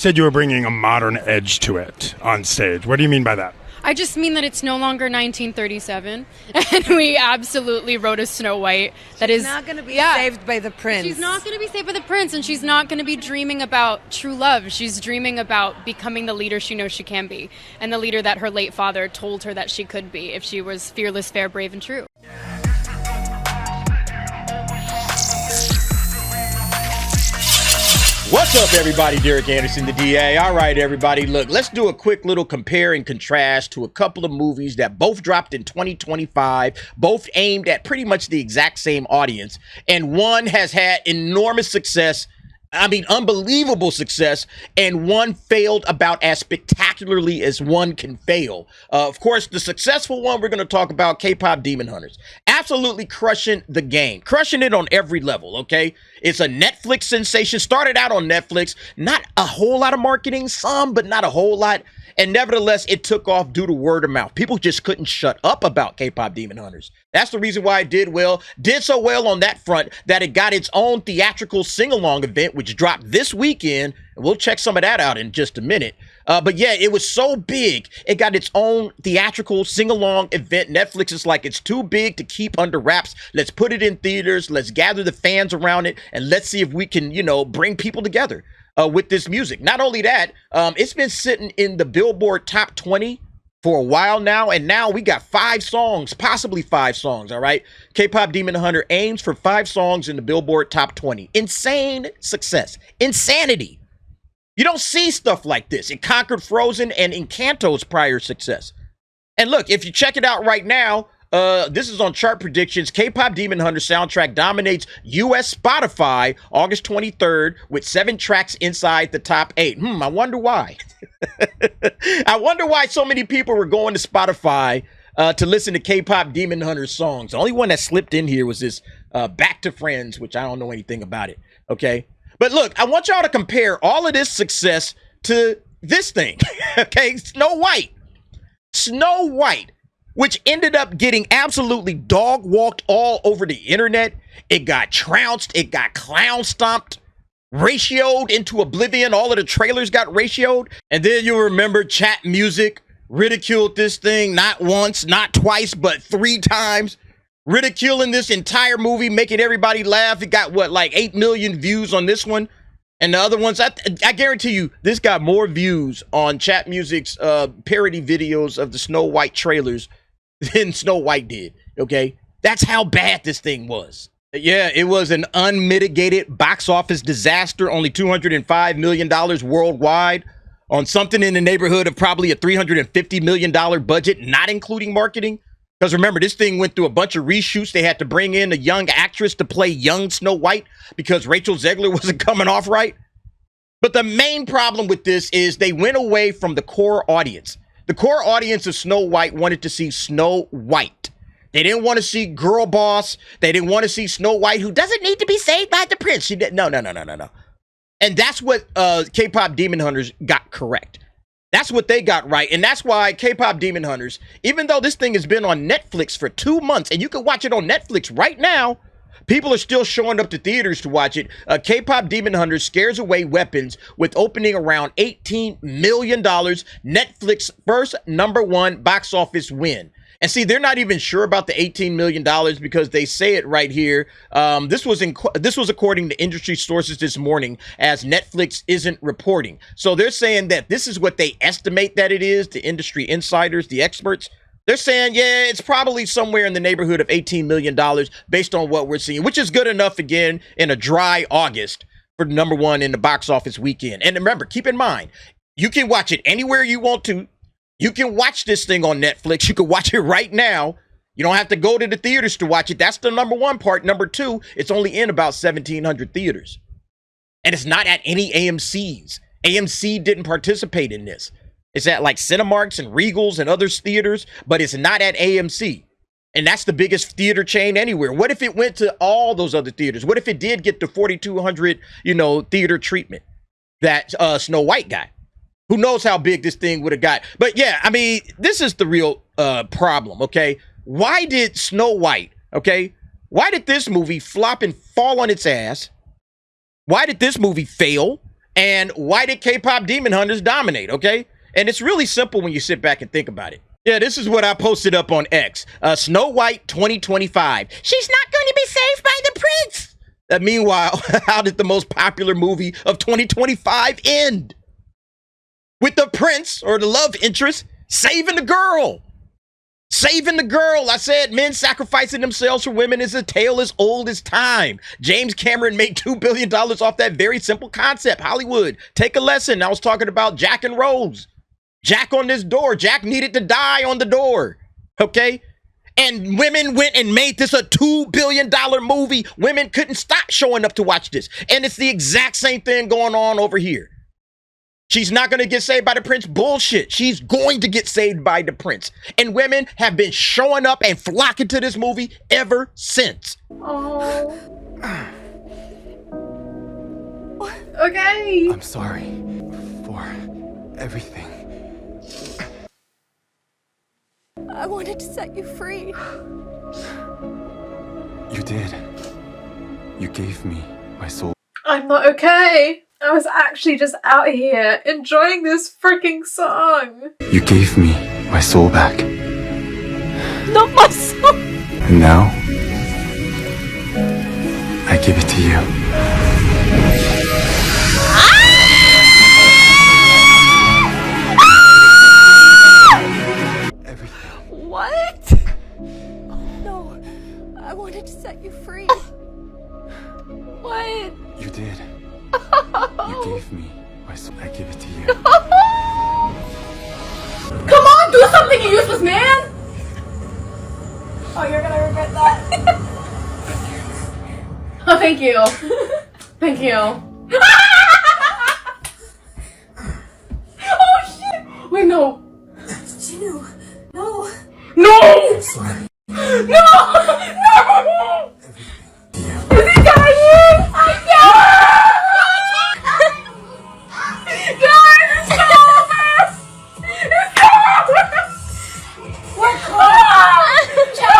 Said you were bringing a modern edge to it on stage. What do you mean by that? I just mean that it's no longer 1937, and we absolutely wrote a Snow White that She's is not going to be saved by the prince. She's not going to be saved by the prince, and she's not going to be dreaming about true love. She's dreaming about becoming the leader she knows she can be, and the leader that her late father told her that she could be if she was fearless, fair, brave, and true. What's up, everybody? Derek Anderson, the DA. All right, everybody. Look, let's do a quick little compare and contrast to a couple of movies that both dropped in 2025, both aimed at pretty much the exact same audience. And one has had enormous success. I mean, unbelievable success, and one failed about as spectacularly as one can fail. Of course, the successful one we're going to talk about, K-Pop Demon Hunters. Absolutely crushing the game. Crushing it on every level, okay? It's a Netflix sensation. Started out on Netflix. Not a whole lot of marketing, some, but not a whole lot. And nevertheless, it took off due to word of mouth. People just couldn't shut up about K-Pop Demon Hunters. That's the reason why it did well. Did so well on that front that it got its own theatrical sing-along event, which dropped this weekend. And we'll check some of that out in just a minute. But yeah, it was so big, it got its own theatrical sing-along event. Netflix is like, it's too big to keep under wraps. Let's put it in theaters. Let's gather the fans around it. And let's see if we can, bring people together with this music. Not only that, it's been sitting in the Billboard Top 20 for a while now, and now we got 5 songs, possibly 5 songs, all right? K-Pop Demon Hunter aims for 5 songs in the Billboard Top 20. Insane success. Insanity. You don't see stuff like this. It conquered Frozen and Encanto's prior success. And look, if you check it out right now, this is on chart predictions. K-Pop Demon Hunter soundtrack dominates U.S. Spotify August 23rd with 7 tracks inside the top 8. I wonder why. I wonder why so many people were going to Spotify to listen to K-Pop Demon Hunter songs. The only one that slipped in here was this Back to Friends, which I don't know anything about it. Okay. But look, I want y'all to compare all of this success to this thing. Okay. Snow White. Snow White, which ended up getting absolutely dog walked all over the internet. It got trounced. It got clown stomped, ratioed into oblivion. All of the trailers got ratioed. And then you'll remember Chat Music ridiculed this thing not once, not twice, but 3 times. Ridiculing this entire movie, making everybody laugh. It got, like 8 million views on this one. And the other ones, I guarantee you, this got more views on Chat Music's parody videos of the Snow White trailers than Snow White did, okay? That's how bad this thing was. Yeah, it was an unmitigated box office disaster, only $205 million worldwide on something in the neighborhood of probably a $350 million budget, not including marketing. Because remember, this thing went through a bunch of reshoots. They had to bring in a young actress to play young Snow White because Rachel Zegler wasn't coming off right. But the main problem with this is they went away from the core audience. The core audience of Snow White wanted to see Snow White. They didn't want to see Girl Boss. They didn't want to see Snow White, who doesn't need to be saved by the prince. She did no. And that's what K-Pop Demon Hunters got correct. That's what they got right. And that's why K-Pop Demon Hunters, even though this thing has been on Netflix for 2 months, and you can watch it on Netflix right now, people are still showing up to theaters to watch it. K-Pop Demon Hunters scares away weapons with opening around $18 million. Netflix first #1 box office win. And see, they're not even sure about the $18 million because they say it right here. This was according to industry sources this morning, as Netflix isn't reporting. So they're saying that this is what they estimate that it is, the industry insiders, the experts. They're saying, yeah, it's probably somewhere in the neighborhood of $18 million based on what we're seeing, which is good enough, again, in a dry August for #1 in the box office weekend. And remember, keep in mind, you can watch it anywhere you want to. You can watch this thing on Netflix. You can watch it right now. You don't have to go to the theaters to watch it. That's the #1 part. #2, it's only in about 1,700 theaters. And it's not at any AMCs. AMC didn't participate in this. It's at like Cinemarks and Regals and other theaters, but it's not at AMC. And that's the biggest theater chain anywhere. What if it went to all those other theaters? What if it did get the 4,200, theater treatment that Snow White got? Who knows how big this thing would have got? But yeah, I mean, this is the real problem, okay? Why did Snow White, okay? Why did this movie flop and fall on its ass? Why did this movie fail? And why did K-Pop Demon Hunters dominate, okay? And it's really simple when you sit back and think about it. Yeah, this is what I posted up on X. Snow White 2025. She's not going to be saved by the prince. Meanwhile, how did the most popular movie of 2025 end? With the prince, or the love interest, saving the girl. Saving the girl. I said men sacrificing themselves for women is a tale as old as time. James Cameron made $2 billion off that very simple concept. Hollywood, take a lesson. I was talking about Jack and Rose. Jack on this door. Jack needed to die on the door. Okay? And women went and made this a $2 billion movie. Women couldn't stop showing up to watch this. And it's the exact same thing going on over here. She's not going to get saved by the prince. Bullshit. She's going to get saved by the prince. And women have been showing up and flocking to this movie ever since. Oh. Okay. I'm sorry for everything. I wanted to set you free. You did. You gave me my soul. I'm not okay. I was actually just out here enjoying this freaking song. You gave me my soul back. Not my soul. And now, I give it to you. What? No, I wanted to set you free. What? You did. You gave me my soul. I give it to you. Come on, do something, you useless man! Oh, you're gonna regret that. Oh, thank you. Thank you. Oh shit! Wait, no. Ginu, no. No! No! No! Is he dying? I know! Guys, it's over! It's over! We're close! No!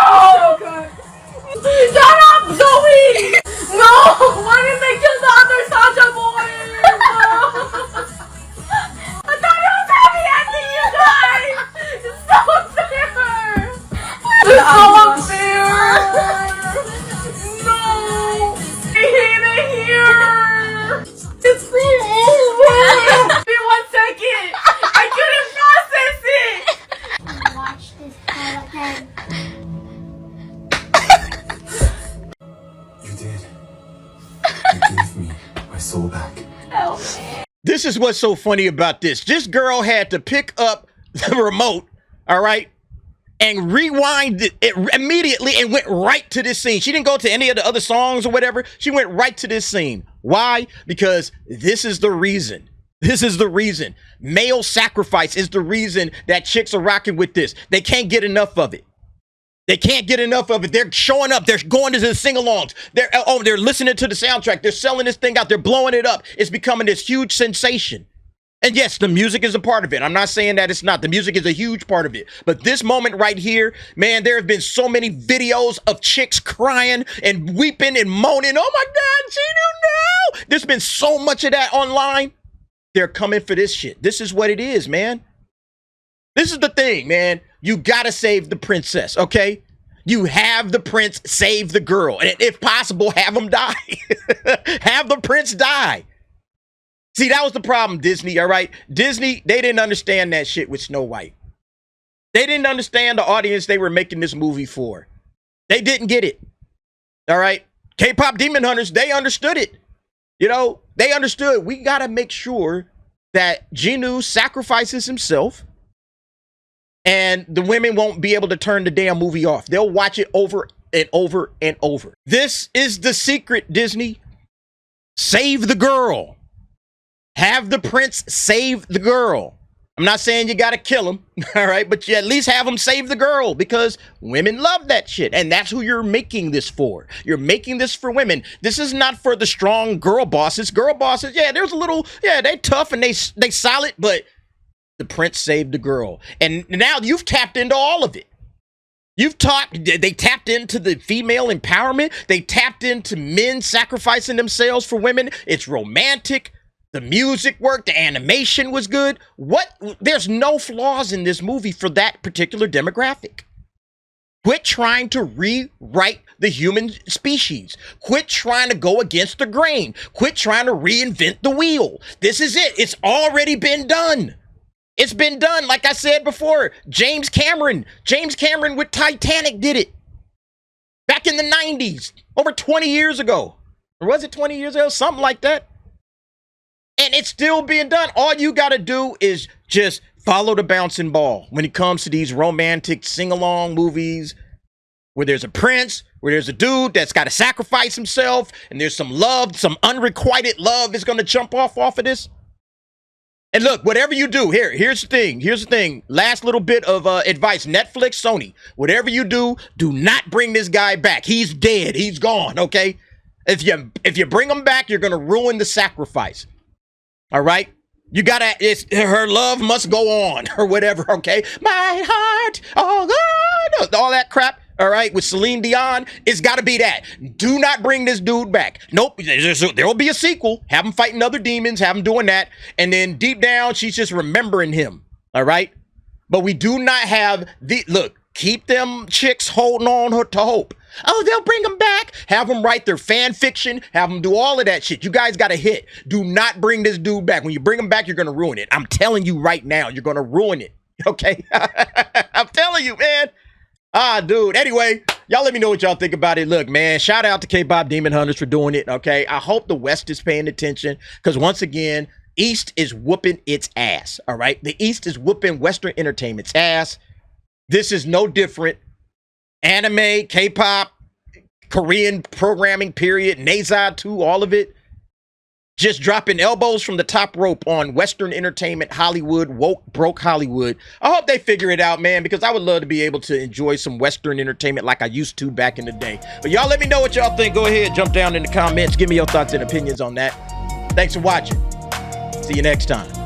Shut up, Zoe! No! Why did they kill the other Sasha boy? No! I thought it was happy ending, you guys! It's so unfair! It's so unfair! No! I hate it here! It's so over! Give me 1 second! I couldn't process it! Watch this part again. You did. You gave me my soul back. This is what's so funny about this. This girl had to pick up the remote, all right, and rewind it immediately and went right to this scene. She didn't go to any of the other songs or whatever. She went right to this scene. Why? Because this is the reason. This is the reason. Male sacrifice is the reason that chicks are rocking with this. They can't get enough of it. They can't get enough of it. They're showing up. They're going to the sing-alongs. They're listening to the soundtrack. They're selling this thing out. They're blowing it up. It's becoming this huge sensation. And yes, the music is a part of it. I'm not saying that it's not. The music is a huge part of it. But this moment right here, man, there have been so many videos of chicks crying and weeping and moaning. Oh my God, Ginu, no! There's been so much of that online. They're coming for this shit. This is what it is, man. This is the thing, man. You gotta save the princess, okay? You have the prince save the girl. And if possible, have him die. Have the prince die. See, that was the problem, Disney, all right? Disney, they didn't understand that shit with Snow White. They didn't understand the audience they were making this movie for. They didn't get it, all right? K-Pop Demon Hunters, they understood it. You know, they understood we got to make sure that Ginu sacrifices himself and the women won't be able to turn the damn movie off. They'll watch it over and over and over. This is the secret, Disney. Save the girl. Have the prince save the girl. I'm not saying you got to kill him, all right? But you at least have him save the girl because women love that shit. And that's who you're making this for. You're making this for women. This is not for the strong girl bosses. Girl bosses, yeah, there's a little, yeah, they tough and they solid, but the prince saved the girl. And now you've tapped into all of it. They tapped into the female empowerment. They tapped into men sacrificing themselves for women. It's romantic. The music worked, the animation was good. There's no flaws in this movie for that particular demographic. Quit trying to rewrite the human species. Quit trying to go against the grain. Quit trying to reinvent the wheel. This is it. It's already been done. It's been done. Like I said before, James Cameron with Titanic did it. Back in the 90s, over 20 years ago. Or was it 20 years ago? Something like that. And it's still being done. All you got to do is just follow the bouncing ball when it comes to these romantic sing-along movies where there's a prince, where there's a dude that's got to sacrifice himself, and there's some love, some unrequited love is going to jump off of this. And look, whatever you do, here's the thing. Last little bit of advice, Netflix, Sony, whatever you do not bring this guy back. He's dead. He's gone, okay? If you bring him back, you're going to ruin the sacrifice. All right? You gotta, her love must go on, or whatever, okay? My heart, oh God, all that crap, all right, with Celine Dion, it's gotta be that. Do not bring this dude back. Nope, there will be a sequel. Have him fighting other demons, have him doing that, and then deep down, she's just remembering him, all right? But we do not have look, keep them chicks holding on to hope. Oh, they'll bring them back. Have them write their fan fiction. Have them do all of that shit. You guys got to hit. Do not bring this dude back. When you bring him back, you're going to ruin it. I'm telling you right now, you're going to ruin it. Okay? I'm telling you, man. Dude. Anyway, y'all let me know what y'all think about it. Look, man, shout out to KPop Demon Hunters for doing it. Okay? I hope the West is paying attention because once again, East is whooping its ass. All right? The East is whooping Western entertainment's ass. This is no different. Anime, K-pop, Korean programming, period, Nazai too, all of it. Just dropping elbows from the top rope on Western entertainment, Hollywood, woke, broke Hollywood. I hope they figure it out, man, because I would love to be able to enjoy some Western entertainment like I used to back in the day. But y'all let me know what y'all think. Go ahead, jump down in the comments. Give me your thoughts and opinions on that. Thanks for watching. See you next time.